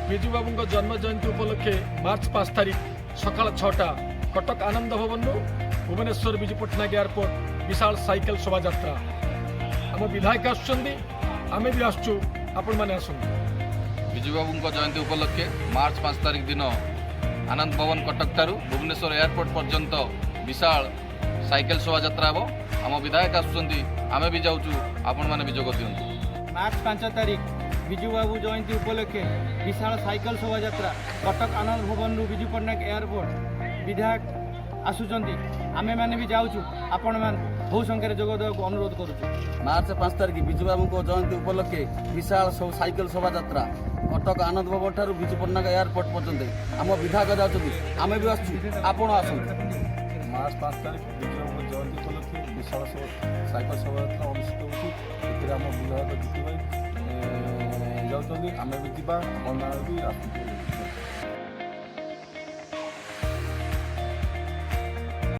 विजु बाबू जन्म जयंती उपलक्षे मार्च 5 तारिख सकाल 6टा कटक आनंद भवन भुवनेश्वर विजु पट्टनायक एयरपोर्ट विशाल साइकेल शोभा यात्रा आम विधायक आमे भी आसचु आपण माने आसନ୍ତୁ। विजु बाबू जयंती उपलक्षे मार्च 5 तारिख दिन आनंद भवन कटक ठारू भुवनेश्वर एयरपोर्ट पर्यंत विशाल साइकेल शोभा यात्रा हम आम विधायक आमे भी जाऊँ आपण मैंने भी जोग दिंतु। मार्च 5 तारिख विजु बाबू जयंती उपलक्षे विशाल साइकेल शोभा यात्रा कटक आनंद भवन विजु पट्टनायक एयरपोर्ट विधायक आसुचंती आमे माने भी जाऊँ आपण मान बहु संख्यार जोग देवाक अनुरोध करूँ। मार्च 5 तारिख विजु बाबू जयंती उपलक्षे विशाल साइकेल शोभा यात्रा कटक आनंद भवन ठारू विजु पट्टनायक एयरपोर्ट पर्यंत आम विधायक जाऊँ आमे भी आसु आपण आसନ୍ତୁ। मार्च 5 तारिख विजु बाबू जयंती उपलक्षे विशाल साइकेल शोभा यात्रा अनुष्ठित होती आम विधायक जीतू भाई जाऊँ आमे भी आसु।